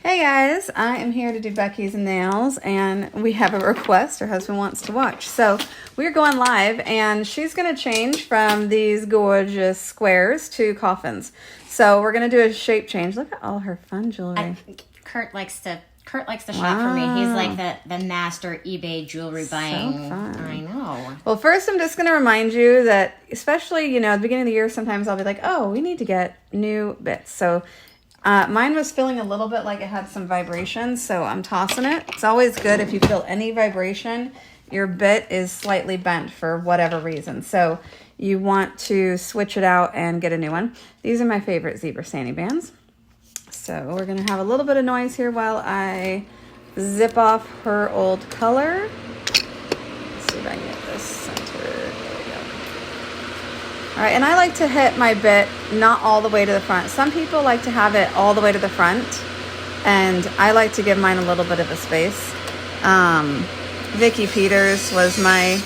Hey guys, I am here to do Becky's nails and we have a request. Her husband wants to watch. So we're going live and she's going to change from these gorgeous squares to coffins. So we're going to do a shape change. Look at all her fun jewelry. Kurt likes to shop for me. He's like the master eBay jewelry buying. Fun. I know. Well, first I'm just going to remind you that especially, at the beginning of the year, sometimes I'll be like, oh, we need to get new bits. So mine was feeling a little bit like it had some vibration, so I'm tossing it. It's always good if you feel any vibration, your bit is slightly bent for whatever reason. So you want to switch it out and get a new one. These are my favorite zebra sanding bands. So we're going to have a little bit of noise here while I zip off her old color. Let's see if I can get this centered. There we go. All right, and I like to hit my bit not all the way to the front. Some people like to have it all the way to the front, and I like to give mine a little bit of a space. Vicki Peters was my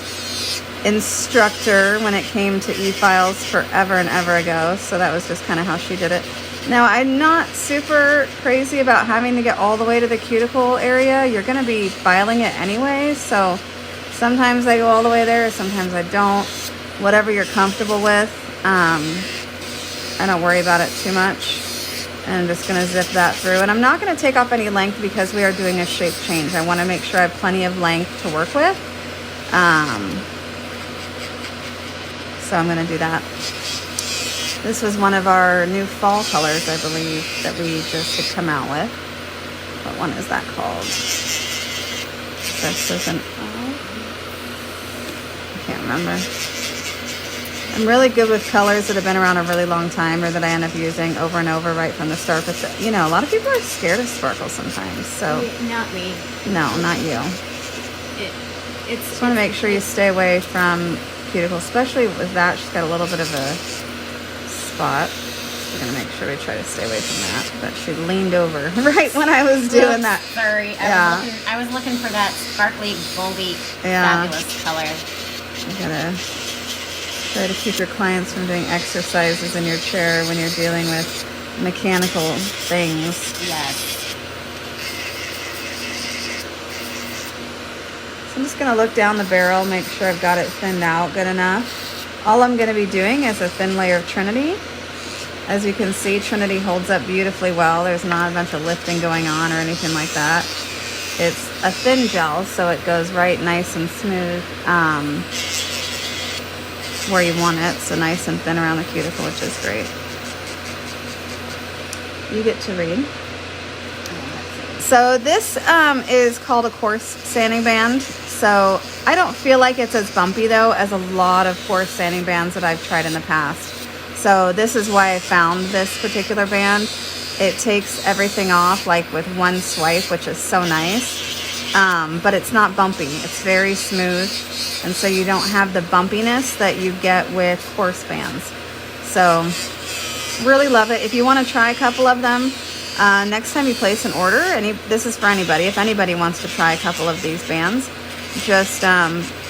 instructor when it came to e-files forever and ever ago, so that was just kind of how she did it. Now, I'm not super crazy about having to get all the way to the cuticle area. You're going to be filing it anyway, so sometimes I go all the way there, sometimes I don't. Whatever you're comfortable with. I don't worry about it too much. And I'm just going to zip that through. And I'm not going to take off any length because we are doing a shape change. I want to make sure I have plenty of length to work with. So I'm going to do that. This was one of our new fall colors, I believe, that we just had come out with. What one is that called? This isn't... I can't remember. I'm really good with colors that have been around a really long time or that I end up using over and over right from the start. But, a lot of people are scared of sparkles sometimes. So Not me. No, not you. Just want to make sure you stay away from cuticle, especially with that. She's got a little bit of a spot. We're going to make sure we try to stay away from that. But she leaned over right when I was doing that. Sorry. I was looking for that sparkly, goldy, fabulous color. You gotta try to keep your clients from doing exercises in your chair when you're dealing with mechanical things. Yes. So I'm just going to look down the barrel, make sure I've got it thinned out good enough. All I'm going to be doing is a thin layer of Trinity. As you can see, Trinity holds up beautifully well. There's not a bunch of lifting going on or anything like that. It's a thin gel, so it goes right nice and smooth where you want it. So nice and thin around the cuticle, which is great. You get to read. So this is called a coarse sanding band. So I don't feel like it's as bumpy though as a lot of coarse sanding bands that I've tried in the past. So this is why I found this particular band. It takes everything off like with one swipe, which is so nice. But it's not bumpy. It's very smooth. And so you don't have the bumpiness that you get with coarse bands. So really love it. If you want to try a couple of them, next time you place an order, this is for anybody. If anybody wants to try a couple of these bands, just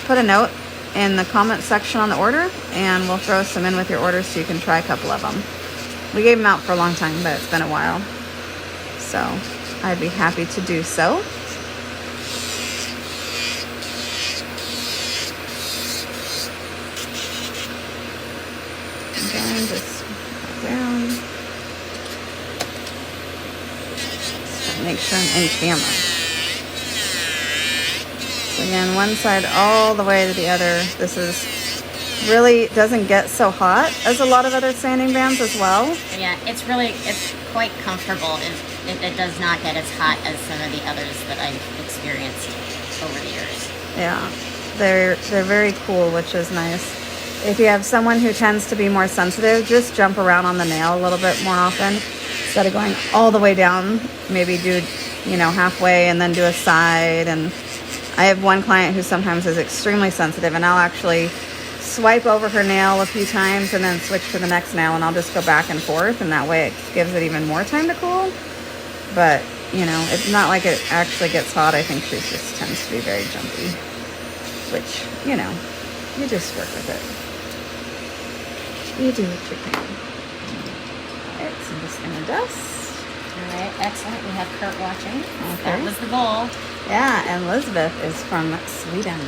put a note in the comment section on the order and we'll throw some in with your order so you can try a couple of them. We gave them out for a long time, but it's been a while. So I'd be happy to do so. Again, just down. So make sure I'm in camera. So again, one side all the way to the other. This is really doesn't get so hot as a lot of other sanding bands as well. Yeah, it's quite comfortable. It does not get as hot as some of the others that I've experienced over the years. Yeah, they're very cool, which is nice. If you have someone who tends to be more sensitive, just jump around on the nail a little bit more often instead of going all the way down. Maybe do, halfway and then do a side. And I have one client who sometimes is extremely sensitive, and I'll actually swipe over her nail a few times and then switch to the next nail, and I'll just go back and forth, and that way it gives it even more time to cool. But, it's not like it actually gets hot. I think she just tends to be very jumpy, which, you just work with it. You do what you can. Alright, so I'm just going to dust. All right, excellent. We have Kurt watching. Okay. That was the goal. Yeah, and Elizabeth is from Sweden.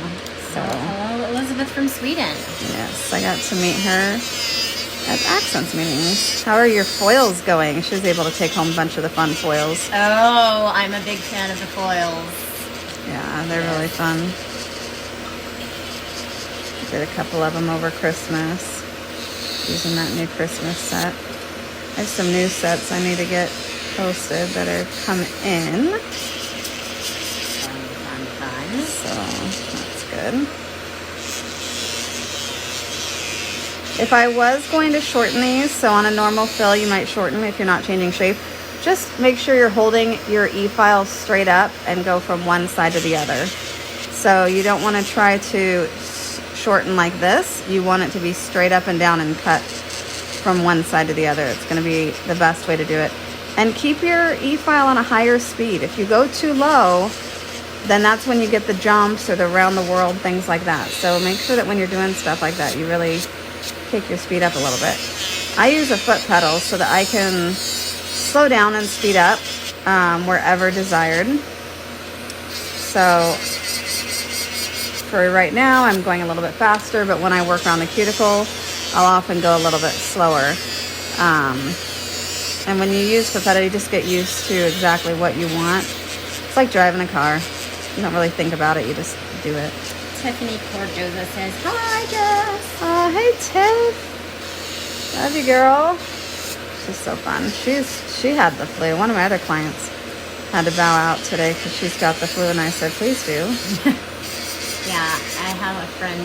So, hello, Elizabeth from Sweden. yes, I got to meet her at Accents meetings. How are your foils going? She was able to take home a bunch of the fun foils. Oh, I'm a big fan of the foils. Yeah, they're really fun. Did a couple of them over Christmas using that new Christmas set. I have some new sets I need to get posted that are come in. Fun. So that's good. If I was going to shorten these, so on a normal fill you might shorten if you're not changing shape, just make sure you're holding your E-file straight up and go from one side to the other. So you don't want to try to shorten like this. You want it to be straight up and down and cut from one side to the other. It's going to be the best way to do it. And keep your E-file on a higher speed. If you go too low, then that's when you get the jumps or the around the world, things like that. So make sure that when you're doing stuff like that, you really kick your speed up a little bit. I use a foot pedal so that I can slow down and speed up wherever desired. So for right now, I'm going a little bit faster, but when I work around the cuticle, I'll often go a little bit slower. And when you use foot pedal, you just get used to exactly what you want. It's like driving a car. You don't really think about it, you just do it. Tiffany Cordoza says, hi, Jess. Oh, hey, Tiff. Love you, girl. She's so fun. She had the flu. One of my other clients had to bow out today because she's got the flu, and I said, please do. Yeah, I have a friend,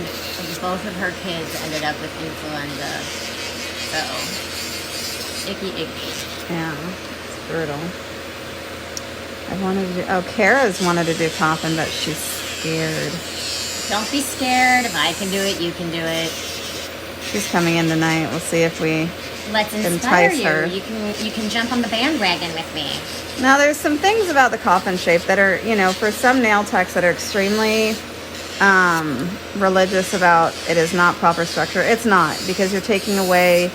both of her kids ended up with influenza. So, icky. Yeah, it's brutal. I wanted to do, Kara's wanted to do coffin, but she's scared. Don't be scared. If I can do it, you can do it. She's coming in tonight. We'll see if we Let's inspire entice you. her. You can jump on the bandwagon with me. Now, there's some things about the coffin shape that are, for some nail techs that are extremely religious about it is not proper structure. It's not, because you're taking away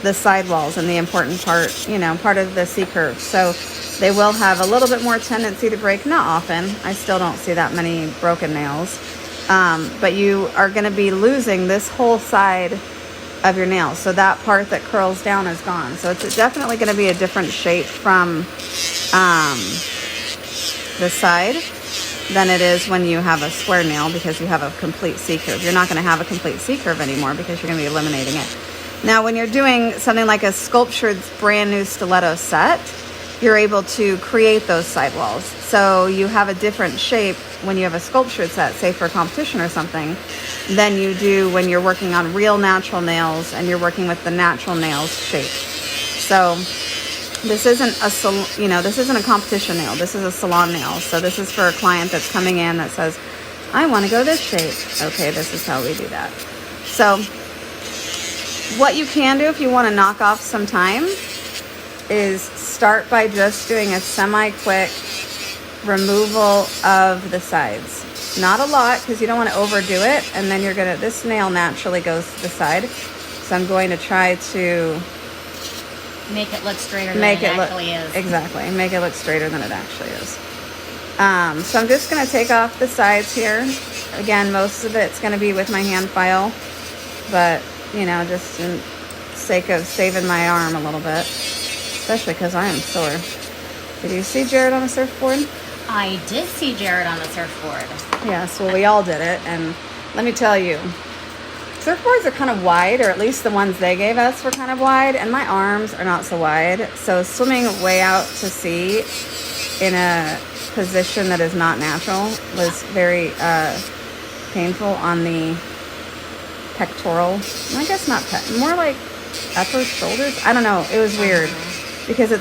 the sidewalls and the important part, part of the C-curve. So they will have a little bit more tendency to break. Not often. I still don't see that many broken nails. But you are going to be losing this whole side of your nail. So that part that curls down is gone. So it's definitely going to be a different shape from the side than it is when you have a square nail, because you have a complete C-curve. You're not going to have a complete C-curve anymore because you're going to be eliminating it. Now, when you're doing something like a sculptured brand new stiletto set, you're able to create those sidewalls. So you have a different shape when you have a sculptured set, say for a competition or something, than you do when you're working on real natural nails and you're working with the natural nails shape. So this isn't this isn't a competition nail. This is a salon nail. So this is for a client that's coming in that says, I want to go this shape. Okay, this is how we do that. So what you can do if you want to knock off some time is start by just doing a semi-quick removal of the sides. Not a lot, because you don't want to overdo it, and then this nail naturally goes to the side. So I'm going to try to make it look straighter than it actually is. Exactly, make it look straighter than it actually is. So I'm just going to take off the sides here. Again, most of it's going to be with my hand file, but just in sake of saving my arm a little bit, especially because I am sore. Did you see Jared on a surfboard? I did see Jared on the surfboard. Yes, well, we all did it, and let me tell you, surfboards are kind of wide, or at least the ones they gave us were kind of wide, and my arms are not so wide, so swimming way out to sea in a position that is not natural was very painful on the pectoral, I guess not more like upper shoulders. I don't know, it was weird, because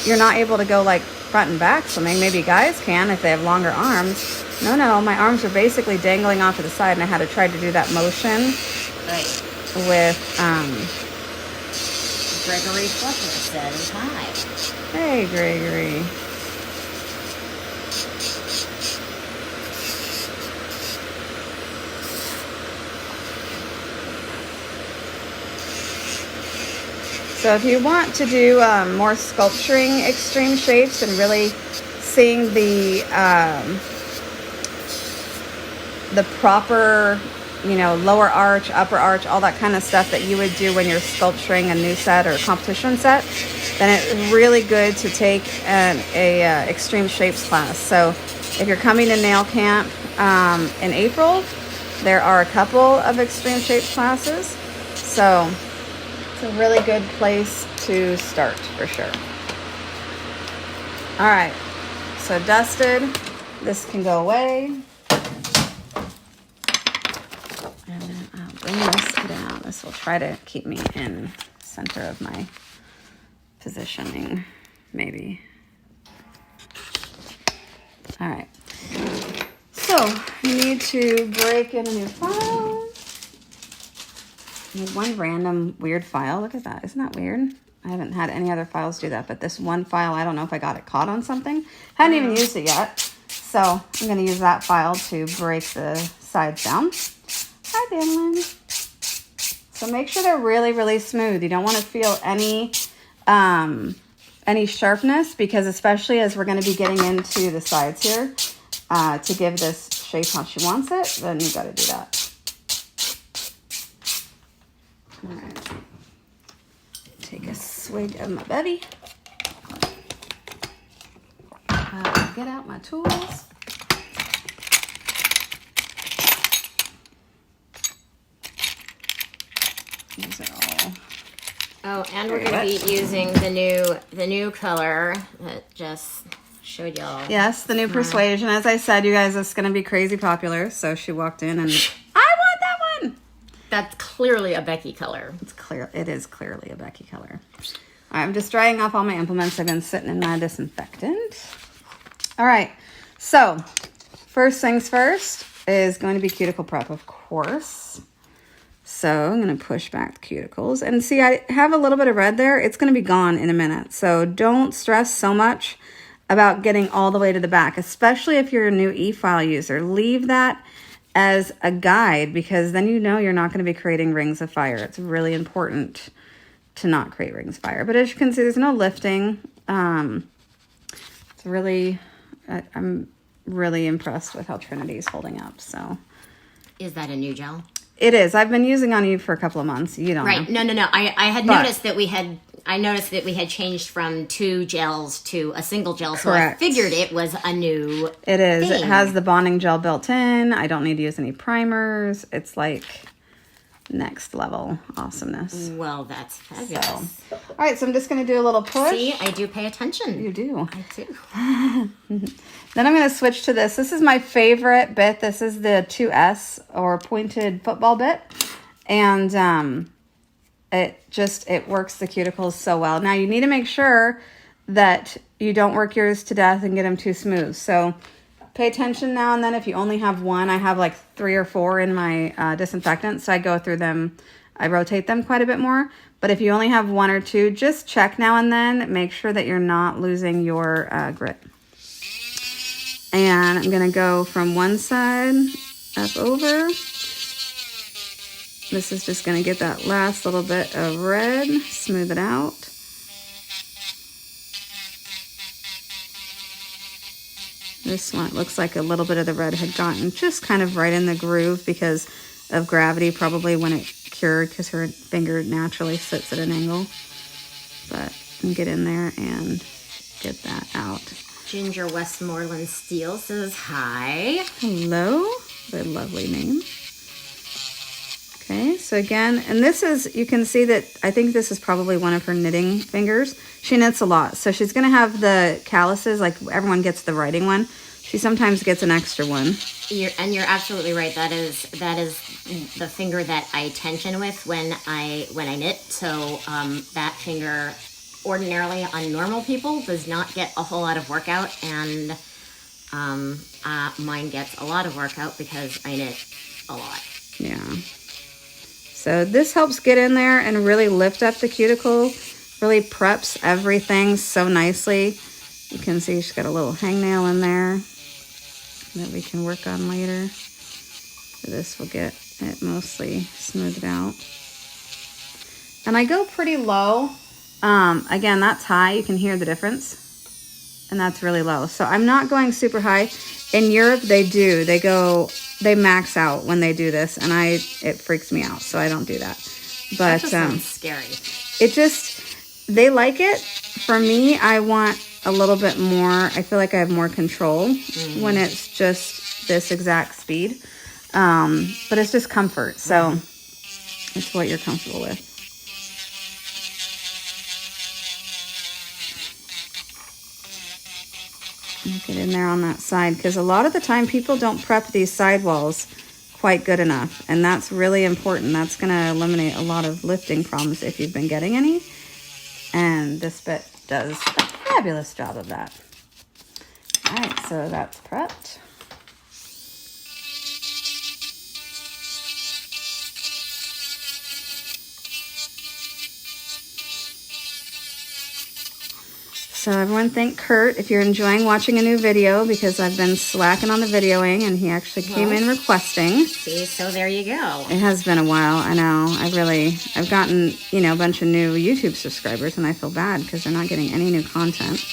you're not able to go like front and back swimming. Maybe guys can if they have longer arms. No, my arms were basically dangling off to the side, and I had to try to do that motion with Gregory Fletcher says hi. Hey, Gregory. So if you want to do more sculpturing extreme shapes and really seeing the proper, you know, lower arch, upper arch, all that kind of stuff that you would do when you're sculpturing a new set or a competition set, then it's really good to take a extreme shapes class. So if you're coming to nail camp in April, there are a couple of extreme shapes classes. So it's a really good place to start for sure. All right, so dusted, this can go away. And then I'll bring this down. This will try to keep me in center of my positioning, maybe. All right, so you need to break in a new file. I need one random weird file. Look at that. Isn't that weird? I haven't had any other files do that, but this one file, I don't know if I got it caught on something. Hadn't even used it yet. So I'm going to use that file to break the sides down. Hi, Danlin. So make sure they're really, really smooth. You don't want to feel any sharpness, because especially as we're going to be getting into the sides here, to give this shape how she wants it, then you got to do that. All right. Take a swig of my Becky. Get out my tools. These are all. Oh, and we're going to be using the new color that just showed y'all. Yes, the new Persuasion. As I said, you guys, it's going to be crazy popular. So she walked in and I want that one. That's clearly a Becky color. It's clear. It is clearly a Becky color. All right, I'm just drying off all my implements. I've been sitting in my disinfectant. All right, so first things first is going to be cuticle prep, of course. So I'm going to push back the cuticles. And see, I have a little bit of red there. It's going to be gone in a minute. So don't stress so much about getting all the way to the back, especially if you're a new e-file user. Leave that as a guide, because then you know you're not going to be creating rings of fire. It's really important to not create rings of fire. But as you can see, there's no lifting. It's really, I'm really impressed with how Trinity is holding up. So, is that a new gel? It is. I've been using on you for a couple of months. You don't know. No. I had noticed that we had. I noticed that we had changed from 2 gels to a single gel, Correct. So I figured it was a new It is. thing. It has the bonding gel built in. I don't need to use any primers. It's like next level awesomeness. Well, that's fabulous. So, all right, so I'm just going to do a little push. See, I do pay attention. You do. I do. Then I'm going to switch to this. This is my favorite bit. This is the 2S or pointed football bit. And it works the cuticles so well. Now you need to make sure that you don't work yours to death and get them too smooth. So pay attention now and then. If you only have one, I have like 3 or 4 in my disinfectant. So I go through them. I rotate them quite a bit more. But if you only have 1 or 2, just check now and then. Make sure that you're not losing your grit. And I'm going to go from one side up over. This is just going to get that last little bit of red, smooth it out. This one, it looks like a little bit of the red had gotten just kind of right in the groove because of gravity, probably when it cured, because her finger naturally sits at an angle. But get in there and get that out. Ginger Westmoreland Steel says hi. Hello. Very lovely name. Okay, so again, and this is, you can see that I think this is probably one of her knitting fingers. She knits a lot, so she's going to have the calluses, like everyone gets the writing one. She sometimes gets an extra one. You're absolutely right. That is the finger that I tension with when I knit. So that finger ordinarily on normal people does not get a whole lot of workout, and mine gets a lot of workout because I knit a lot. Yeah. So this helps get in there and really lift up the cuticle, really preps everything so nicely. You can see she's got a little hangnail in there that we can work on later. So this will get it mostly smoothed out. And I go pretty low Again, that's high. You can hear the difference. And that's really low. So I'm not going super high. In Europe, they do. They max out when they do this. And it freaks me out. So I don't do that. But That just sounds scary. They like it. For me, I want a little bit more. I feel like I have more control when it's just this exact speed. But it's just comfort. So it's what you're comfortable with. Get in there on that side, because a lot of the time people don't prep these sidewalls quite good enough, and that's really important. That's going to eliminate a lot of lifting problems if you've been getting any, and this bit does a fabulous job of that. All right, so that's prepped. So everyone thank Kurt if you're enjoying watching a new video, because I've been slacking on the videoing and he actually came in requesting. See, so there you go. It has been a while, I know. I've gotten, a bunch of new YouTube subscribers, and I feel bad because they're not getting any new content.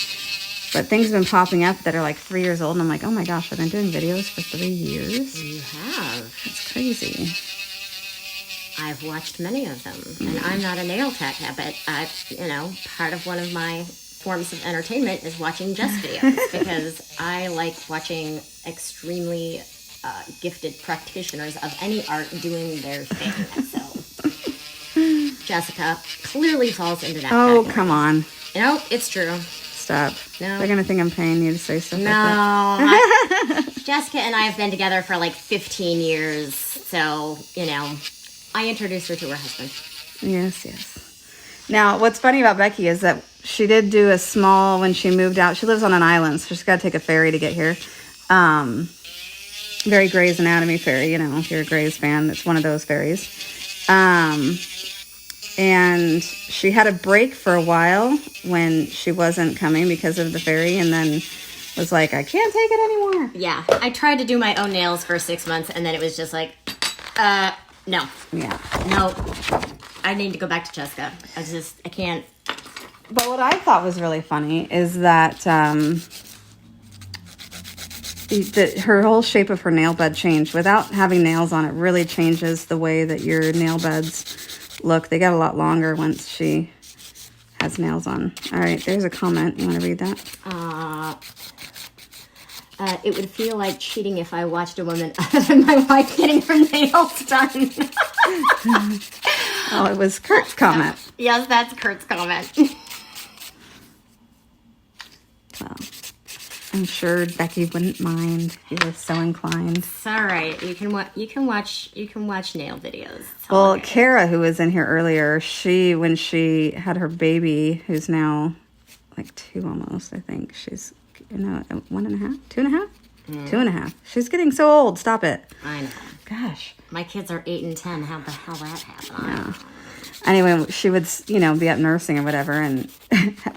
But things have been popping up that are like 3 years old, and I'm like, oh my gosh, I've been doing videos for 3 years? You have. That's crazy. I've watched many of them, and I'm not a nail tech, but part of one of my forms of entertainment is watching Jess videos, because I like watching extremely gifted practitioners of any art doing their thing. So Jessica clearly falls into that category. Come on. No, it's true. Stop. No. They're going to think I'm paying you to say stuff like No. that. Jessica and I have been together for like 15 years, so, I introduced her to her husband. Yes. Now, what's funny about Becky is that she did do a small, when she moved out, she lives on an island, so she's got to take a ferry to get here. Very Grey's Anatomy ferry, if you're a Grey's fan, it's one of those ferries. And she had a break for a while when she wasn't coming because of the ferry, and then was like, I can't take it anymore. Yeah, I tried to do my own nails for 6 months, and then it was just like, no. Yeah. No. I need to go back to Jessica. I can't. But what I thought was really funny is that her whole shape of her nail bed changed. Without having nails on, it really changes the way that your nail beds look. They get a lot longer once she has nails on. All right, there's a comment. You want to read that? It would feel like cheating if I watched a woman other than my wife getting her nails done. Oh, it was Kurt's comment. Yes, that's Kurt's comment. Well, I'm sure Becky wouldn't mind if you were so inclined. It's all right. You can watch nail videos. Well, okay. Kara, who was in here earlier, when she had her baby, who's now like 2 almost, I think. She's 1.5, 2.5? 2.5. She's getting so old. Stop it. I know. Gosh. My kids are 8 and 10. How the hell that happened? Yeah. Anyway, she would, be up nursing or whatever and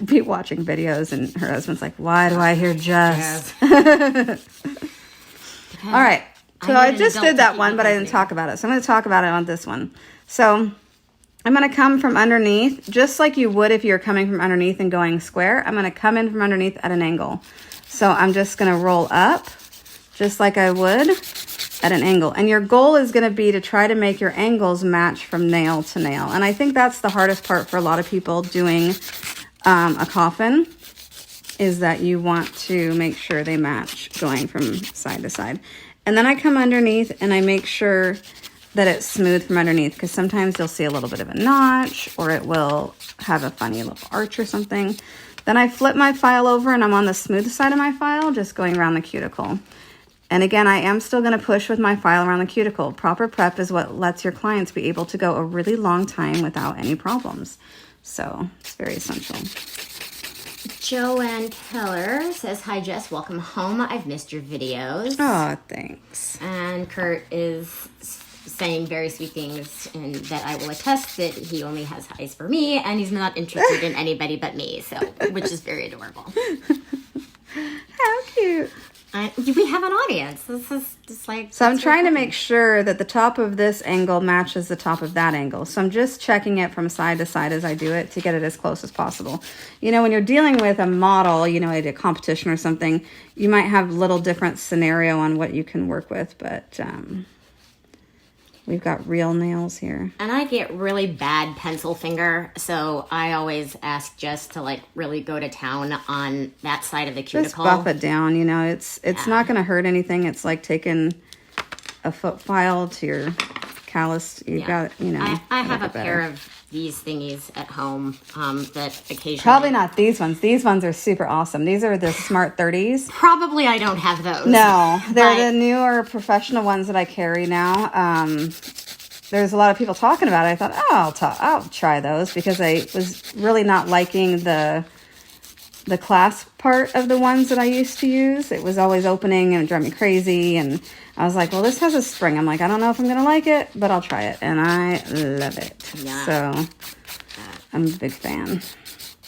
be watching videos, and her husband's like, why do I hear Jess? Yes. All right. So I just did that one, but I didn't talk about it. So I'm going to talk about it on this one. So I'm going to come from underneath, just like you would if you're coming from underneath and going square. I'm going to come in from underneath at an angle. So I'm just going to roll up just like I would at an angle. And your goal is going to be to try to make your angles match from nail to nail. And I think that's the hardest part for a lot of people doing a coffin, is that you want to make sure they match going from side to side. And then I come underneath and I make sure that it's smooth from underneath, because sometimes you'll see a little bit of a notch, or it will have a funny little arch or something. Then I flip my file over and I'm on the smooth side of my file, just going around the cuticle. And again, I am still going to push with my file around the cuticle. Proper prep is what lets your clients be able to go a really long time without any problems. So it's very essential. Joanne Keller says, hi Jess, welcome home. I've missed your videos. Oh, thanks. And Kurt is saying very sweet things, and that I will attest that he only has eyes for me, and he's not interested in anybody but me, so, which is very adorable. How cute. We have an audience. This is just like... So I'm trying to make sure that the top of this angle matches the top of that angle. So I'm just checking it from side to side as I do it to get it as close as possible. You know, when you're dealing with a model, you know, at a competition or something, you might have little different scenario on what you can work with, but we've got real nails here. And I get really bad pencil finger, so I always ask Jess to like really go to town on that side of the cuticle. Just buff it down, you know, it's not going to hurt anything. It's like taking a foot file to your callus. You got, you know. I have a pair of these thingies at home that occasionally... Probably not these ones. These ones are super awesome. These are the Smart 30s. Probably I don't have those. No, they're the newer professional ones that I carry now. There's a lot of people talking about it. I thought, oh, I'll try those because I was really not liking the clasp part of the ones that I used to use. It was always opening and it drove me crazy. And I was like, well, this has a spring. I'm like, I don't know if I'm going to like it, but I'll try it. And I love it. Yeah. So I'm a big fan.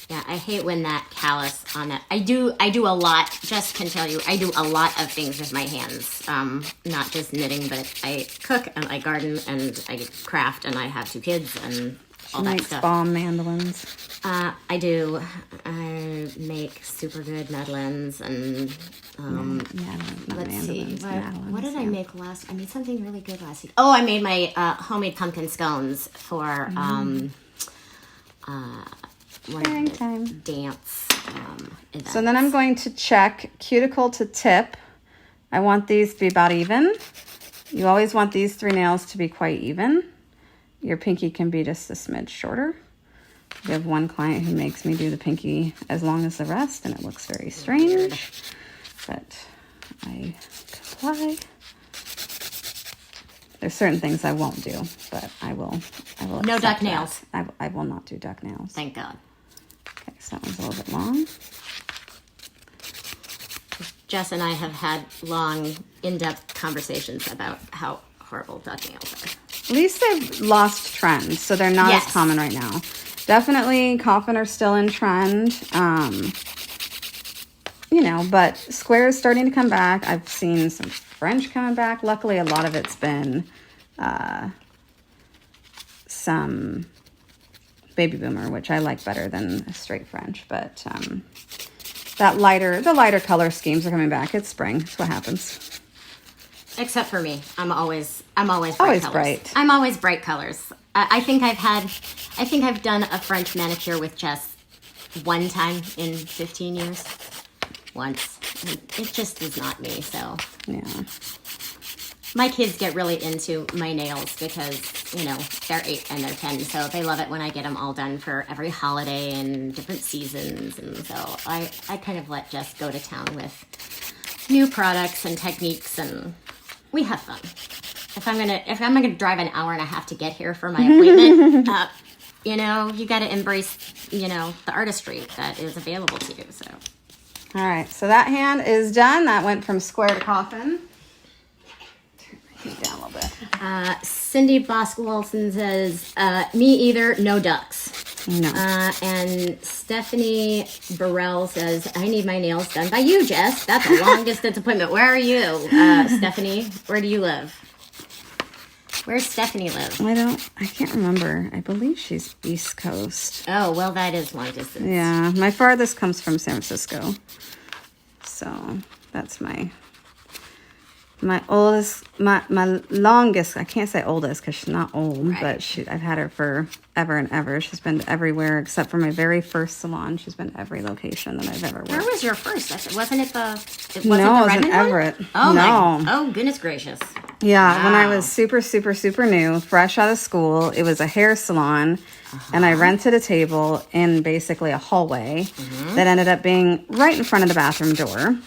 Yeah, I hate when that callus on that. I do a lot. Jess can tell you, I do a lot of things with my hands. Not just knitting, but I cook and I garden and I craft and I have 2 kids and all that stuff. Bomb mandolins. I do. I make super good madeleines and let's see. What did I make last? I made something really good last week. Oh, I made my homemade pumpkin scones for time dance events. So then I'm going to check cuticle to tip. I want these to be about even. You always want these 3 nails to be quite even. Your pinky can be just a smidge shorter. We have one client who makes me do the pinky as long as the rest, and it looks very strange, but I comply. There's certain things I won't do, but I will no duck nails. I will not do duck nails. Thank God. Okay, so that one's a little bit long. Jess and I have had long, in-depth conversations about how horrible duck nails are. At least they've lost trend, so they're not as common right now. Definitely coffin are still in trend. You know, but square is starting to come back. I've seen some French coming back. Luckily, a lot of it's been some baby boomer, which I like better than a straight French. But the lighter color schemes are coming back. It's spring. That's what happens. Except for me, I'm always bright colors. Bright. I'm always bright colors. I think I've done a French manicure with Jess one time in 15 years. Once. It just is not me, so. Yeah. My kids get really into my nails because, you know, they're 8 and they're 10, so they love it when I get them all done for every holiday and different seasons, and so I kind of let Jess go to town with new products and techniques, and we have fun. If I'm gonna drive an hour and a half to get here for my appointment, you know, you got to embrace, you know, the artistry that is available to you, so. All right, so that hand is done. That went from square to coffin. Turn my heat down a little bit. Cindy Bosk-Wilson says, me either, no ducks. No. And Stephanie Burrell says, I need my nails done by you, Jess. That's a long distance appointment. Where are you, Stephanie? Where do you live? Where's Stephanie live? I can't remember. I believe she's East Coast. Oh, well, that is long distance. Yeah, my farthest comes from San Francisco. So that's my oldest, my longest, I can't say oldest because she's not old, right. But I've had her for ever and ever. She's been everywhere except for my very first salon. She's been every location that I've ever worked. Where was your first? Wasn't it the No, it was in Everett. Oh, no. Oh, goodness gracious. Yeah, wow. When I was super, super, super new, fresh out of school, it was a hair salon, and I rented a table in basically a hallway that ended up being right in front of the bathroom door,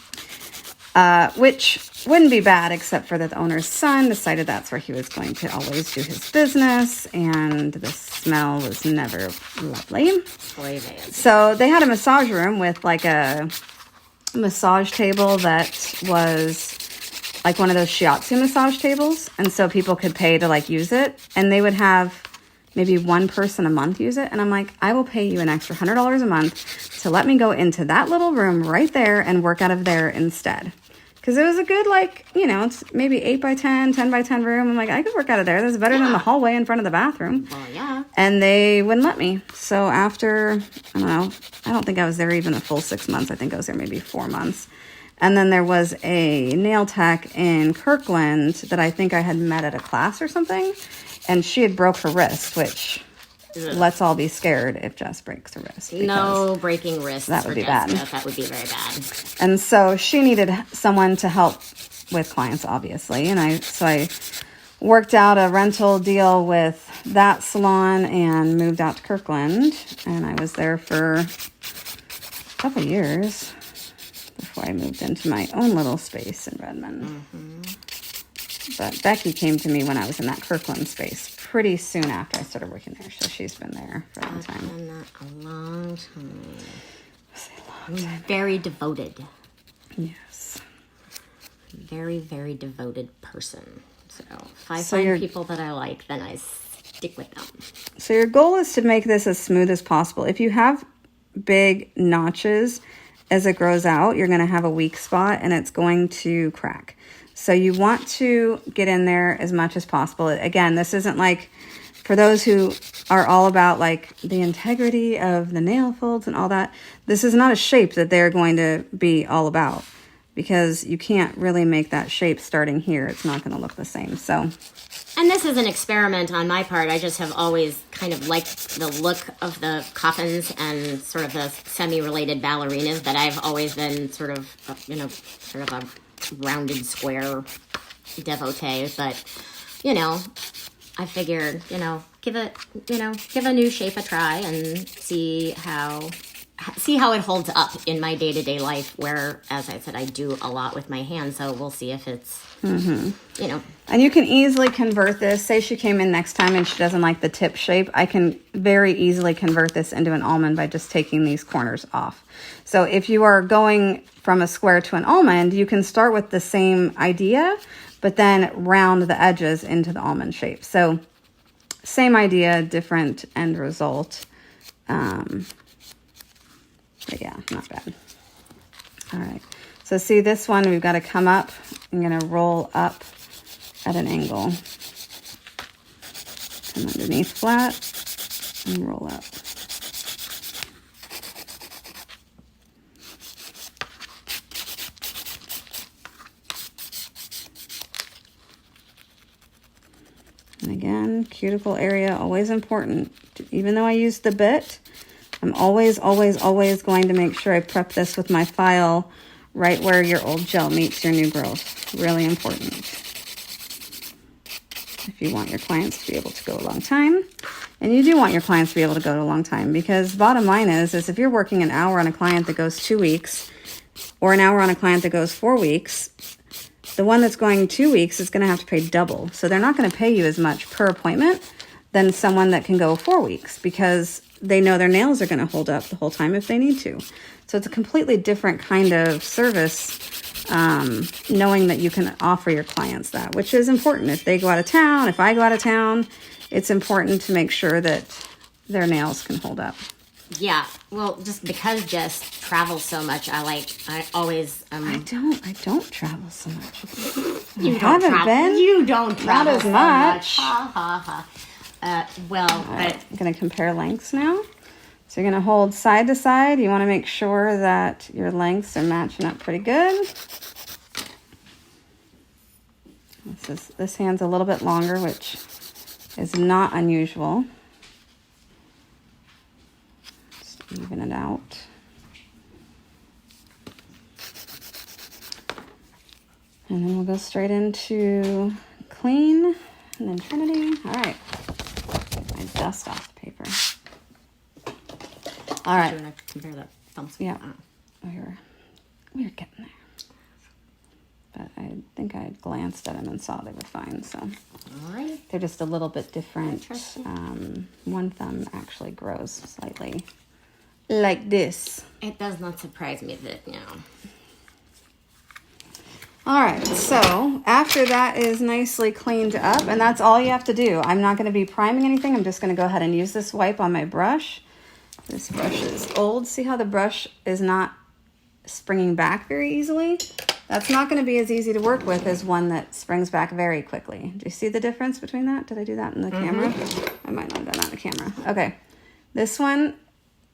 which wouldn't be bad except for that the owner's son decided that's where he was going to always do his business, and the smell was never lovely. So they had a massage room with like a massage table that was like one of those shiatsu massage tables, and so people could pay to like use it, and they would have maybe one person a month use it, and I'm like, I will pay you an extra $100 a month to let me go into that little room right there and work out of there instead, Because it was a good, like, you know, it's maybe 8 by 10, 10 by 10 room. I'm like, I could work out of there. That's better than the hallway in front of the bathroom. Well, yeah. And they wouldn't let me. So after, I don't know, I don't think I was there even a full 6 months. I think I was there maybe 4 months. And then there was a nail tech in Kirkland that I think I had met at a class or something. And she had broke her wrist, which... Let's all be scared if Jess breaks her wrist. No breaking wrists. That would be Jessica. bad. That would be very bad. And so she needed someone to help with clients, obviously. And I worked out a rental deal with that salon and moved out to Kirkland. And I was there for a couple of years before I moved into my own little space in Redmond. Mm-hmm. But Becky came to me when I was in that Kirkland space pretty soon after I started working there. So she's been there for a long time. Been there a long time. A long time. Very devoted. Yes. Very, very devoted person. So if I find people that I like, then I stick with them. So your goal is to make this as smooth as possible. If you have big notches as it grows out, you're going to have a weak spot and it's going to crack. So you want to get in there as much as possible. Again, this isn't like, for those who are all about like the integrity of the nail folds and all that, this is not a shape that they're going to be all about, because you can't really make that shape starting here. It's not going to look the same. So, and this is an experiment on my part. I just have always kind of liked the look of the coffins and sort of the semi-related ballerinas, but I've always been sort of a rounded square devotee. But I figured give a new shape a try and see how it holds up in my day-to-day life, where, as I said, I do a lot with my hands. So we'll see if it's and you can easily convert this. Say she came in next time and she doesn't like the tip shape, I can very easily convert this into an almond by just taking these corners off. So if you are going from a square to an almond, you can start with the same idea, but then round the edges into the almond shape. So same idea, different end result. But yeah, not bad. All right. So see this one, we've got to come up. I'm going to roll up at an angle. Come underneath flat and roll up. And again, cuticle area, always important. Even though I used the bit, I'm always, always, always going to make sure I prep this with my file right where your old gel meets your new growth. Really important. If you want your clients to be able to go a long time. And you do want your clients to be able to go a long time, because bottom line is if you're working an hour on a client that goes 2 weeks or an hour on a client that goes 4 weeks, the one that's going 2 weeks is going to have to pay double. So they're not going to pay you as much per appointment than someone that can go 4 weeks, because they know their nails are going to hold up the whole time if they need to. So it's a completely different kind of service, knowing that you can offer your clients that, which is important. If they go out of town, if I go out of town, it's important to make sure that their nails can hold up. Yeah, well, just because Jess travels so much, I always I don't travel so much. You don't travel. Not as much. Ha ha ha. Right, I'm going to compare lengths now. So you're going to hold side to side. You want to make sure that your lengths are matching up pretty good. This hand's a little bit longer, which is not unusual. Just even it out. And then we'll go straight into clean and then Trinity. All right. Get my dust off the paper. All right. Do you want to compare the thumbs? Yeah. We were getting there. But I think I glanced at them and saw they were fine. So all right. They're just a little bit different. One thumb actually grows slightly like this. It does not surprise me that, All right, so after that is nicely cleaned up, and that's all you have to do. I'm not going to be priming anything. I'm just going to go ahead and use this wipe on my brush. This brush is old. See how the brush is not springing back very easily? That's not going to be as easy to work with as one that springs back very quickly. Do you see the difference between that? Did I do that in the camera? I might not have done that in the camera. Okay. This one,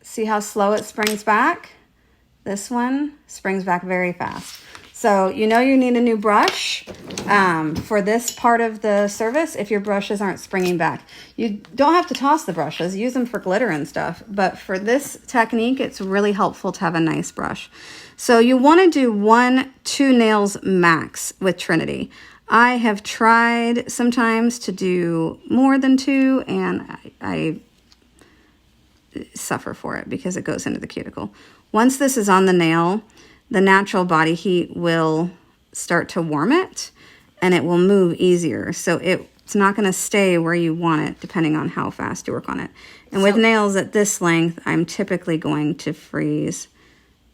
see how slow it springs back? This one springs back very fast. So you know you need a new brush for this part of the service if your brushes aren't springing back. You don't have to toss the brushes. Use them for glitter and stuff. But for this technique, it's really helpful to have a nice brush. So you want to do 1-2 nails max with Trinity. I have tried sometimes to do more than 2, and I suffer for it because it goes into the cuticle. Once this is on the nail, the natural body heat will start to warm it and it will move easier. So it's not going to stay where you want it depending on how fast you work on it. And with nails at this length, I'm typically going to freeze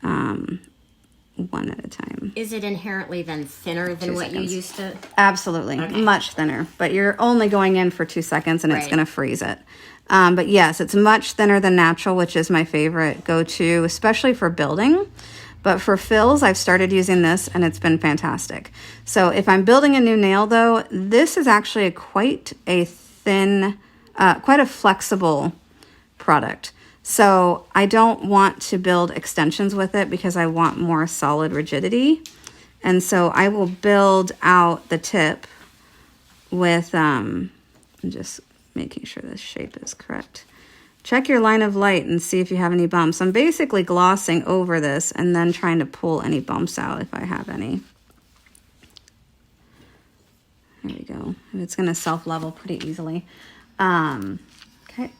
one at a time. Is it inherently then thinner than what you used to? Absolutely. Okay. Much thinner. But you're only going in for 2 seconds and it's going to freeze it. But yes, it's much thinner than natural, which is my favorite go-to, especially for building. But for fills, I've started using this and it's been fantastic. So if I'm building a new nail though, this is actually quite a thin, quite a flexible product. So I don't want to build extensions with it because I want more solid rigidity. And so I will build out the tip with, I'm just making sure this shape is correct. Check your line of light and see if you have any bumps. I'm basically glossing over this and then trying to pull any bumps out if I have any. There we go. It's going to self-level pretty easily. Okay.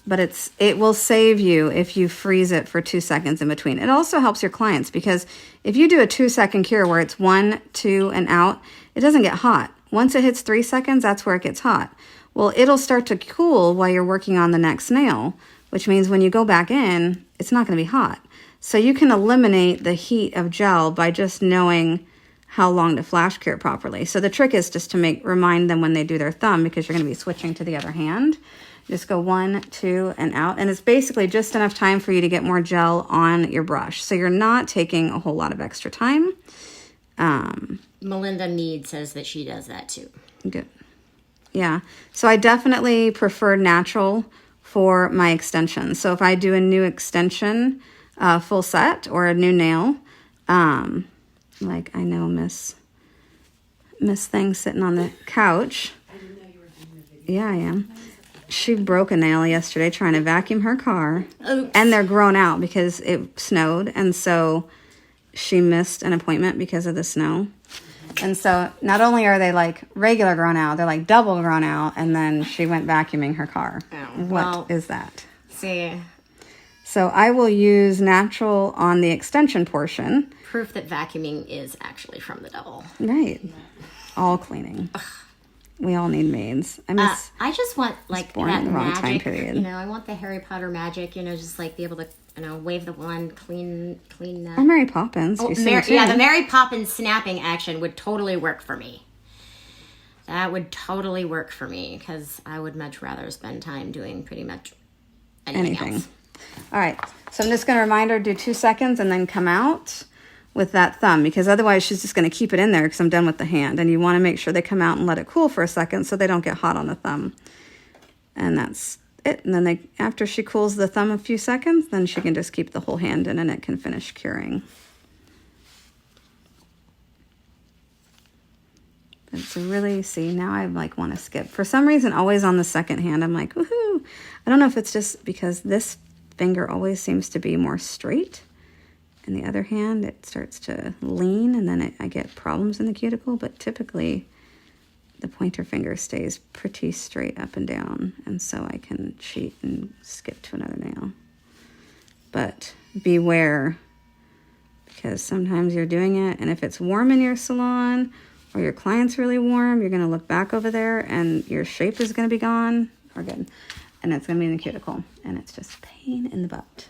But it will save you if you freeze it for 2 seconds in between. It also helps your clients because if you do a 2-second cure where it's 1, 2, and out, it doesn't get hot. Once it hits 3 seconds, that's where it gets hot. Well, it'll start to cool while you're working on the next nail, which means when you go back in, it's not going to be hot. So you can eliminate the heat of gel by just knowing how long to flash cure properly. So the trick is just to remind them when they do their thumb, because you're going to be switching to the other hand. Just go 1, 2, and out. And it's basically just enough time for you to get more gel on your brush. So you're not taking a whole lot of extra time. Melinda Mead says that she does that too. Good. Yeah, so I definitely prefer natural for my extensions. So if I do a new extension full set or a new nail, like I know Miss Thing sitting on the couch. I didn't know you were doing the video. Yeah, I am. She broke a nail yesterday trying to vacuum her car. Oops. And they're grown out because it snowed. And so she missed an appointment because of the snow. And so not only are they like regular grown out, they're like double grown out. And then she went vacuuming her car. Oh, What is that? See, So I will use natural on the extension portion. proof that vacuuming is actually from the devil. Right. All cleaning. We all need maids. I just want like born that in the wrong magic. time period. You know, I want the Harry Potter magic. You know, just like be able to, you know, wave the wand, clean that. Or Mary Poppins. Oh, you sing too. yeah, the Mary Poppins snapping action would totally work for me. That would totally work for me because I would much rather spend time doing pretty much anything else. All right. So I'm just going to remind her to do 2 seconds and then come out with that thumb, because otherwise she's just going to keep it in there because I'm done with the hand. And you want to make sure they come out and let it cool for a second so they don't get hot on the thumb. And that's it. And then after she cools the thumb a few seconds, then she can just keep the whole hand in and it can finish curing. It's really, see, now I like want to skip. For some reason, always on the second hand, I'm like, woohoo. I don't know if it's just because this finger always seems to be more straight. And the other hand, it starts to lean, and then I get problems in the cuticle. But typically, the pointer finger stays pretty straight up and down. And so I can cheat and skip to another nail. But beware, because sometimes you're doing it, and if it's warm in your salon, or your client's really warm, you're going to look back over there, and your shape is going to be gone, or good. And it's going to be in the cuticle. And it's just pain in the butt.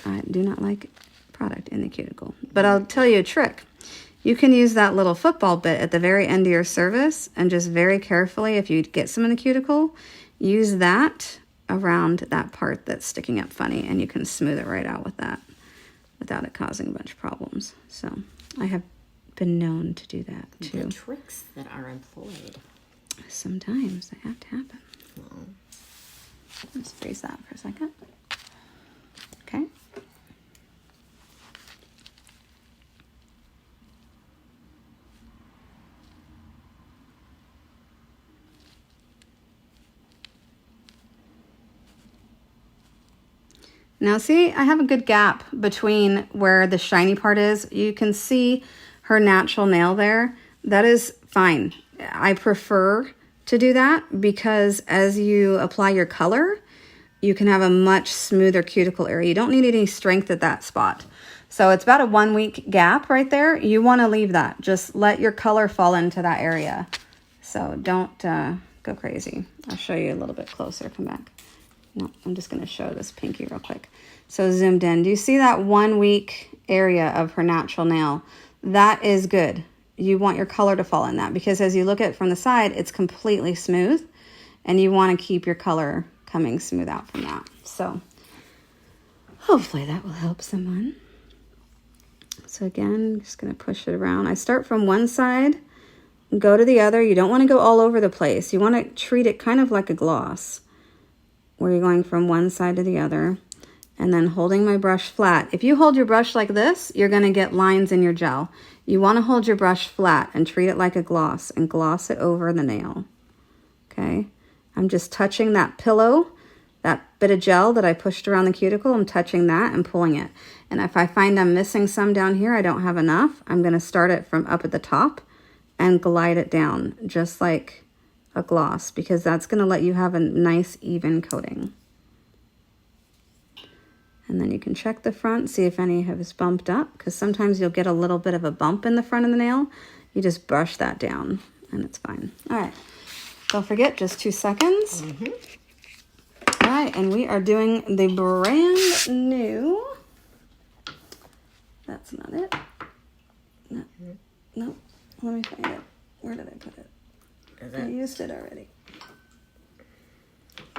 I do not like product in the cuticle. But I'll tell you a trick. You can use that little football bit at the very end of your service and just very carefully, if you get some in the cuticle, use that around that part that's sticking up funny, and you can smooth it right out with that. without it causing a bunch of problems. So I have been known to do that too. The tricks that are employed. Sometimes they have to happen. Oh. Let's freeze that for a second. Okay. Now see, I have a good gap between where the shiny part is. You can see her natural nail there. That is fine. I prefer to do that because as you apply your color, you can have a much smoother cuticle area. You don't need any strength at that spot. So it's about a 1 week gap right there. You want to leave that. Just let your color fall into that area. So don't go crazy. I'll show you a little bit closer. Come back. No, I'm just going to show this pinky real quick. So zoomed in. Do you see that 1 week area of her natural nail? That is good. You want your color to fall in that because as you look at it from the side, it's completely smooth and you want to keep your color coming smooth out from that. So hopefully that will help someone. So again, I'm just going to push it around. I start from one side, go to the other. You don't want to go all over the place. You want to treat it kind of like a gloss where you're going from one side to the other and then holding my brush flat. If you hold your brush like this, you're going to get lines in your gel. You want to hold your brush flat and treat it like a gloss and gloss it over the nail. Okay, I'm just touching that pillow, that bit of gel that I pushed around the cuticle. I'm touching that and pulling it. And if I find I'm missing some down here, I don't have enough, I'm going to start it from up at the top and glide it down just like a gloss because that's going to let you have a nice even coating. And then you can check the front, see if any has bumped up, because sometimes you'll get a little bit of a bump in the front of the nail. You just brush that down, and it's fine. All right. Don't forget, just 2 seconds. All right, and we are doing the brand new. That's not it. No, no. Let me find it. Where did I put it? I used it already.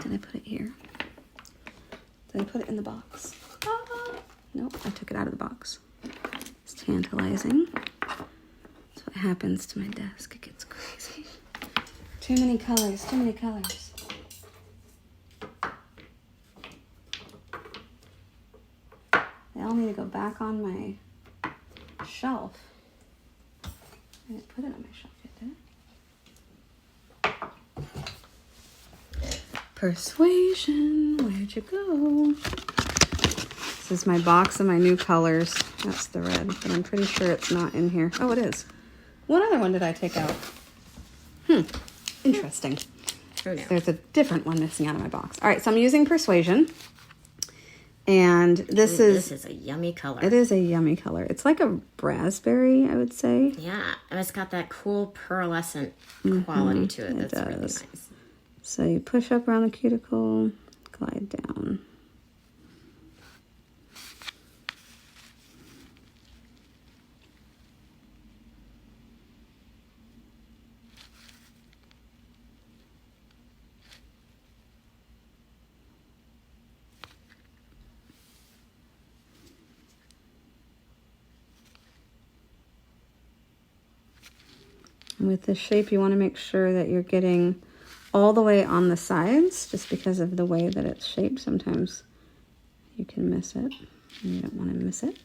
Did I put it here? Did I put it in the box? Nope, I took it out of the box. It's tantalizing. That's what happens to my desk. It gets crazy. Too many colors, too many colors. They all need to go back on my shelf. I didn't put it on my shelf yet, did I? Persuasion, where'd you go? This is my box of my new colors. That's the red, but I'm pretty sure it's not in here. Oh, it is. What other one did I take out? Interesting. Oh, no. There's a different one missing out of my box. All right, so I'm using Persuasion. And this is a yummy color. It is a yummy color. It's like a raspberry, I would say. Yeah, and it's got that cool pearlescent quality to it. That's really nice. So you push up around the cuticle, glide down. And with this shape, you want to make sure that you're getting all the way on the sides, just because of the way that it's shaped. Sometimes you can miss it, and you don't want to miss it.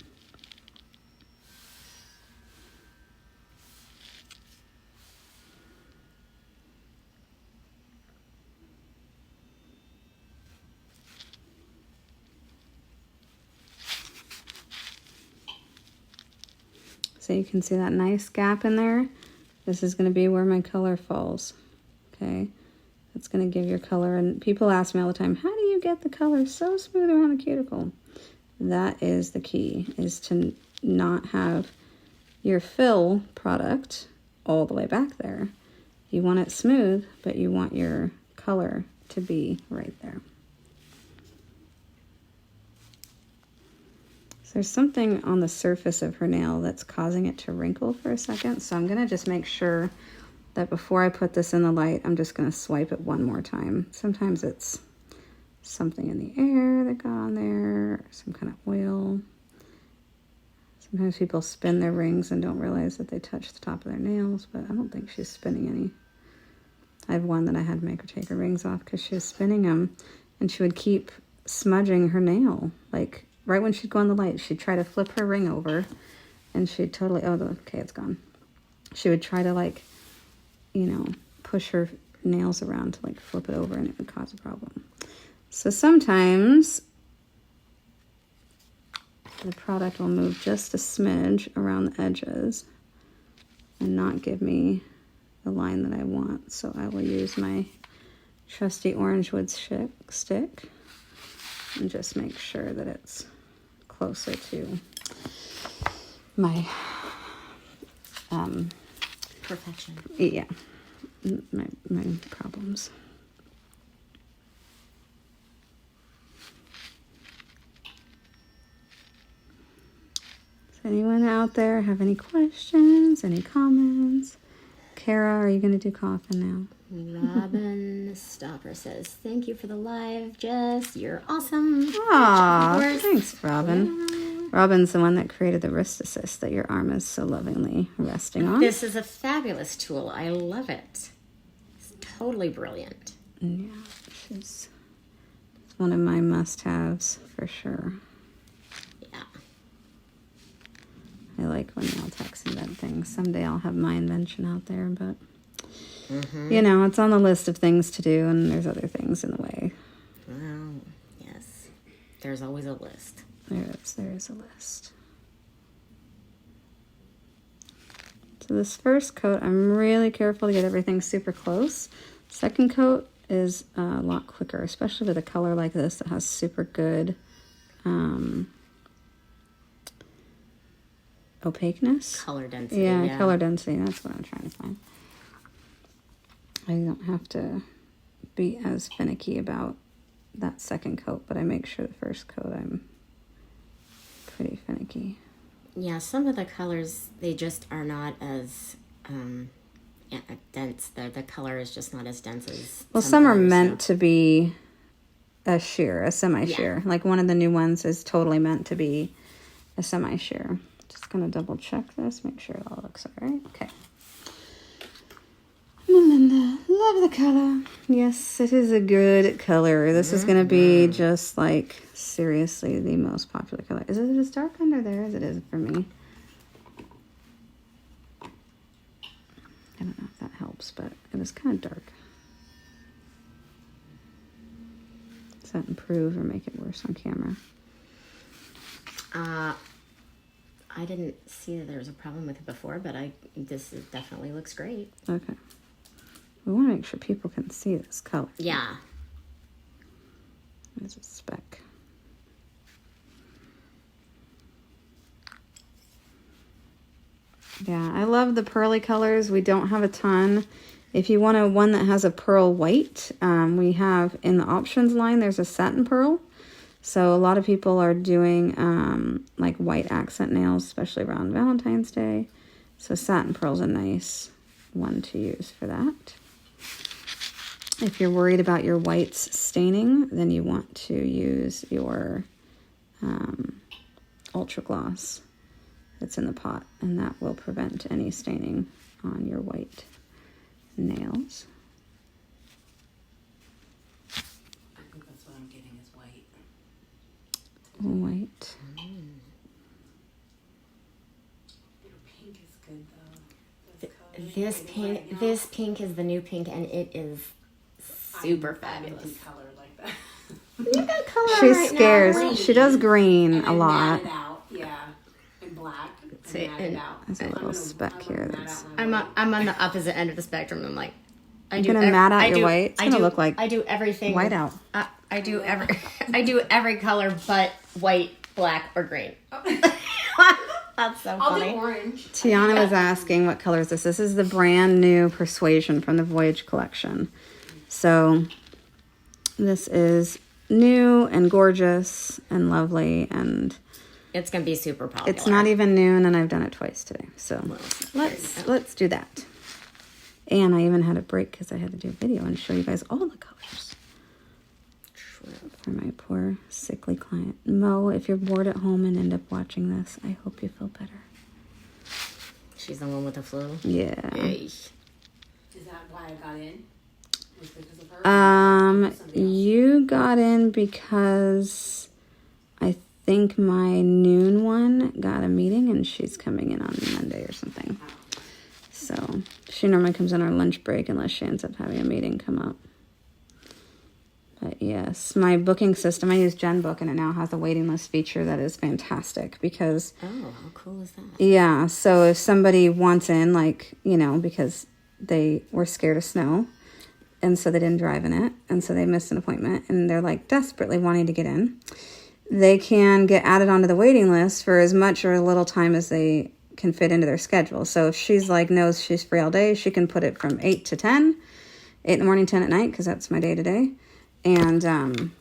So you can see that nice gap in there. This is going to be where my color falls. Okay, that's going to give your color. And people ask me all the time, how do you get the color so smooth around the cuticle? That is the key, is to not have your fill product all the way back there. You want it smooth, but you want your color to be right there. There's something on the surface of her nail that's causing it to wrinkle for a second. So I'm gonna just make sure that before I put this in the light, I'm just gonna swipe it one more time. Sometimes it's something in the air that got on there, or some kind of oil. Sometimes people spin their rings and don't realize that they touch the top of their nails, but I don't think she's spinning any. I have one that I had to make her take her rings off because she was spinning them, and she would keep smudging her nail. Like, right when she'd go on the light, she'd try to flip her ring over, and she'd totally, oh, okay, it's gone. She would try to, like, you know, push her nails around to, like, flip it over, and it would cause a problem. So sometimes the product will move just a smidge around the edges and not give me the line that I want. So I will use my trusty orange wood stick and just make sure that it's closer to my Perfection. yeah, my problems. Does anyone out there have any questions, any comments? Kara, are you going to do coffin now? Robin Stopper says, thank you for the live, Jess. You're awesome. Aw, thanks, Robin. Yeah. Robin's the one that created the wrist assist that your arm is so lovingly resting on. This is a fabulous tool. I love it. It's totally brilliant. Yeah, it's one of my must-haves for sure. Yeah. I like when nail techs invent things. Someday I'll have my invention out there, but you know, it's on the list of things to do, and there's other things in the way. Well, yes. There's always a list. There is a list. So this first coat, I'm really careful to get everything super close. Second coat is a lot quicker, especially with a color like this that has super good opaqueness. Color density. Yeah, color density. That's what I'm trying to find. I don't have to be as finicky about that second coat, but I make sure the first coat I'm pretty finicky. Yeah, some of the colors, they just are not as dense. The color is just not as dense as... Well, some are meant to be a sheer, a semi-sheer. Yeah. Like one of the new ones is totally meant to be a semi-sheer. Just going to double check this, make sure it all looks all right. Okay. Melinda, love the color. Yes, it is a good color. This is going to be just like, seriously, the most popular color. Is it as dark under there as it is for me? I don't know if that helps, but it was kind of dark. Does that improve or make it worse on camera? I didn't see that there was a problem with it before, but this definitely looks great. Okay. We want to make sure people can see this color. Yeah. There's a speck. Yeah, I love the pearly colors. We don't have a ton. If you want one that has a pearl white, we have in the options line, there's a satin pearl. So a lot of people are doing like white accent nails, especially around Valentine's Day. So satin pearl's a nice one to use for that. If you're worried about your whites staining, then you want to use your Ultra Gloss that's in the pot, and that will prevent any staining on your white nails. I think that's what I'm getting is white. White. Pink is good though. This pink is the new pink, and it is super fabulous. Color like that. You got color She right scares. now. She does green And a lot. It out. Yeah, and black. See, And out. There's a little speck here. That's. I'm on the opposite end of the spectrum. I'm like, You're gonna mat out your white. It's gonna look like I do everything white out. I do every color but white, black, or green. That's so I'll funny. do orange. Tiana was asking what color is this. This is the brand new Persuasion from the Voyage Collection. So this is new and gorgeous and lovely, and It's gonna be super popular. it's not even noon, and I've done it twice today. So let's do that. And I even had a break because I had to do a video and show you guys all the colors. for my poor sickly client. Mo, if you're bored at home and end up watching this, I hope you feel better. She's the one with the flu? Yeah. Yay. Is that why I got in? Was it because of her? Somebody else? You got in because I think my noon one got a meeting and she's coming in on Monday or something. So she normally comes on our lunch break unless she ends up having a meeting come up. But yes, my booking system, I use GenBook, and it now has a waiting list feature that is fantastic because... Oh, how cool is that? Yeah, so if somebody wants in, like, you know, because they were scared of snow, and so they didn't drive in it, and so they missed an appointment, and they're, like, desperately wanting to get in, they can get added onto the waiting list for as much or a little time as they can fit into their schedule. So if she's, like, knows she's free all day, she can put it from 8 to 10, 8 in the morning, 10 at night, because that's my day-to-day. And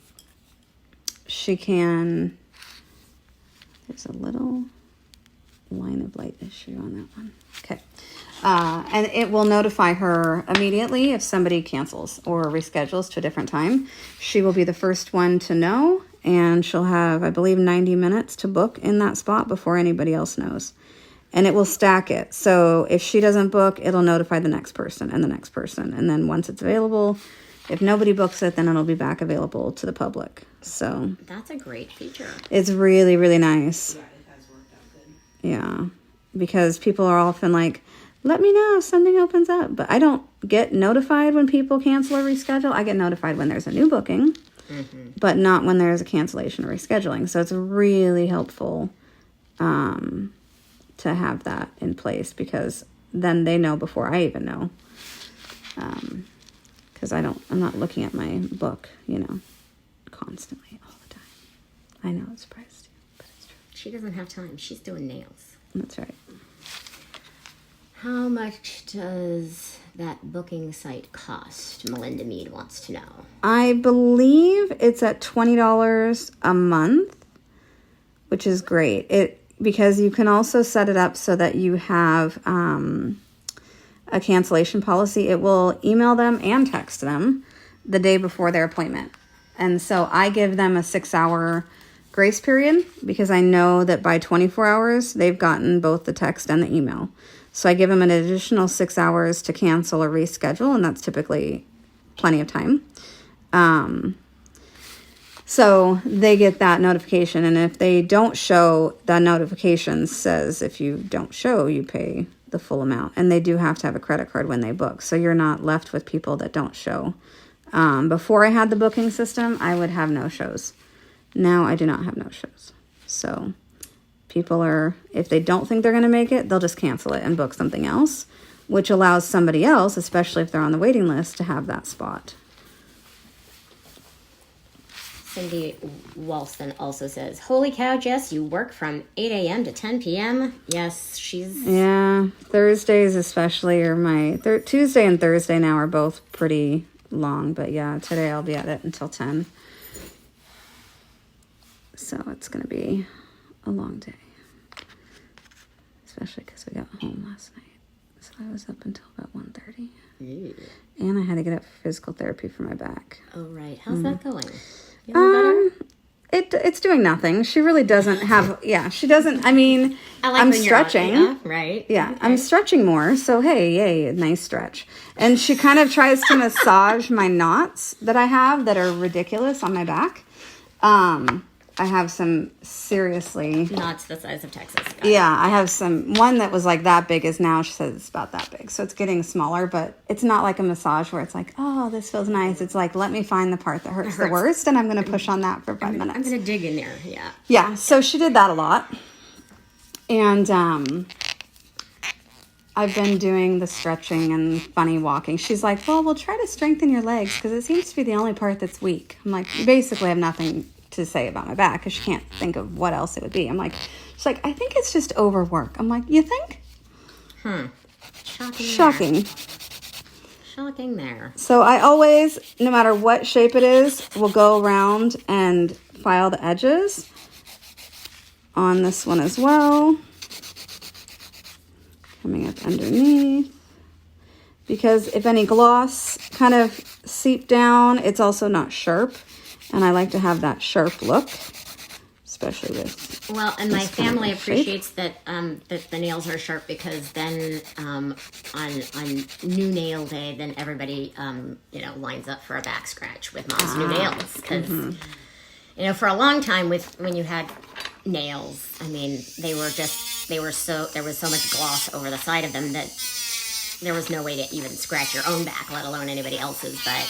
she can, there's a little line of light issue on that one. Okay. And it will notify her immediately if somebody cancels or reschedules to a different time. She will be the first one to know, and she'll have, I believe, 90 minutes to book in that spot before anybody else knows. And it will stack it. So if she doesn't book, it'll notify the next person and the next person. And then once it's available, if nobody books it, then it'll be back available to the public. So That's a great feature. it's really, really nice. Yeah, it has worked out good. Yeah. Because people are often like, let me know if something opens up. But I don't get notified when people cancel or reschedule. I get notified when there's a new booking, but not when there's a cancellation or rescheduling. So it's really helpful to have that in place, because then they know before I even know. Because I'm not looking at my book, you know, constantly all the time. I know it surprised you, but it's true. She doesn't have time. She's doing nails. That's right. How much does that booking site cost? Melinda Mead wants to know. I believe it's at $20 a month, which is great. Because you can also set it up so that you have a cancellation policy. It will email them and text them the day before their appointment. And so I give them a 6-hour grace period because I know that by 24 hours, they've gotten both the text and the email. So I give them an additional 6 hours to cancel or reschedule, and that's typically plenty of time. So they get that notification, and if they don't show, that notification says if you don't show, you pay the full amount. And they do have to have a credit card when they book, so you're not left with people that don't show. Before I had the booking system, I would have no-shows. Now I do not have no-shows. So people are, if they don't think they're going to make it, they'll just cancel it and book something else, which allows somebody else, especially if they're on the waiting list, to have that spot. Cindy Walston also says, holy cow, Jess, you work from 8 a.m. to 10 p.m.? Yes, she's... Yeah, Thursdays especially are my... Tuesday and Thursday now are both pretty long, but yeah, today I'll be at it until 10. So it's going to be a long day. Especially because we got home last night. So I was up until about 1:30. Ew. And I had to get up for physical therapy for my back. Oh, right. How's that going? You know better? It's doing nothing. She really doesn't have... Yeah, she doesn't... I mean, I like I'm when you're out, stretching. yeah, right? Yeah, Okay. I'm stretching more, so hey, yay, a nice stretch. And she kind of tries to massage my knots that I have that are ridiculous on my back. I have some seriously... Knots the size of Texas. Yeah, I have one that was like that big is now, she says it's about that big. So it's getting smaller, but it's not like a massage where it's like, oh, this feels nice. It's like, let me find the part that hurts the worst, and I'm going to push on that for 5 minutes. I'm going to dig in there, yeah. Yeah, so she did that a lot. And I've been doing the stretching and funny walking. She's like, well, we'll try to strengthen your legs because it seems to be the only part that's weak. I'm like, you basically have nothing to say about my back because she can't think of what else it would be. I'm like, she's like, I think it's just overwork. I'm like, you think? Shocking. Shocking there. So I always, no matter what shape it is, will go around and file the edges on this one as well. Coming up underneath. Because if any gloss kind of seep down, it's also not sharp. And I like to have that sharp look, especially with... Well, and my this kind of family shape. appreciates that that the nails are sharp, because then on new nail day, then everybody lines up for a back scratch with Mom's new nails, because for a long time when you had nails, I mean, there was so much gloss over the side of them that there was no way to even scratch your own back, let alone anybody else's. But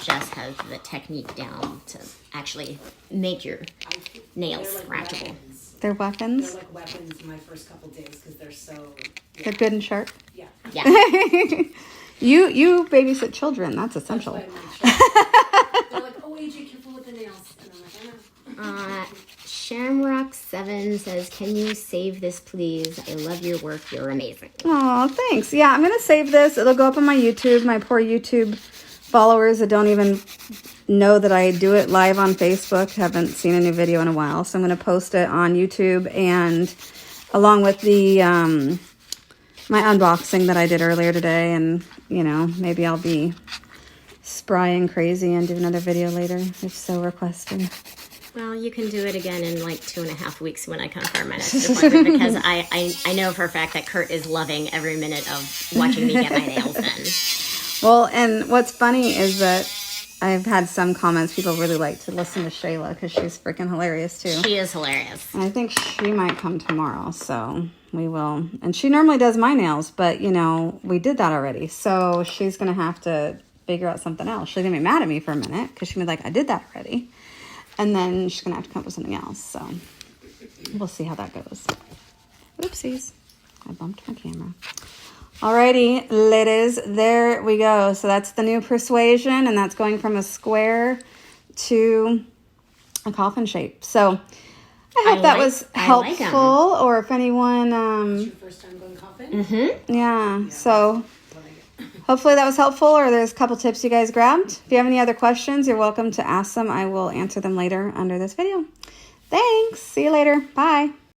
Jess has the technique down to actually make your nails scratchable. They're weapons? They're like weapons in my first couple days because they're so... They're good and sharp? Yeah. Yeah. You babysit children. That's essential. They're like, oh, AJ, careful with the nails. And I'm like, I know. Shamrock7 says, "Can you save this, please? I love your work. You're amazing." Oh, thanks. Yeah, I'm going to save this. It'll go up on my YouTube. My poor YouTube followers that don't even know that I do it live on Facebook haven't seen a new video in a while. So I'm going to post it on YouTube, and along with the my unboxing that I did earlier today. And, maybe I'll be spry and crazy and do another video later if so requested. Well, you can do it again in like 2.5 weeks when I come for my next appointment, because I know for a fact that Kurt is loving every minute of watching me get my nails done. Well, and what's funny is that I've had some comments. People really like to listen to Shayla because she's freaking hilarious too. She is hilarious. And I think she might come tomorrow, so we will. And she normally does my nails, but we did that already. So she's going to have to figure out something else. She's going to be mad at me for a minute because she's going to be like, I did that already. And then she's going to have to come up with something else. So we'll see how that goes. Oopsies. I bumped my camera. Alrighty, ladies, there we go. So that's the new Persuasion, and that's going from a square to a coffin shape. So I hope that was helpful, or if anyone... It's your first time going coffin? Mm-hmm. Yeah, so hopefully that was helpful, or there's a couple tips you guys grabbed. If you have any other questions, you're welcome to ask them. I will answer them later under this video. Thanks. See you later. Bye.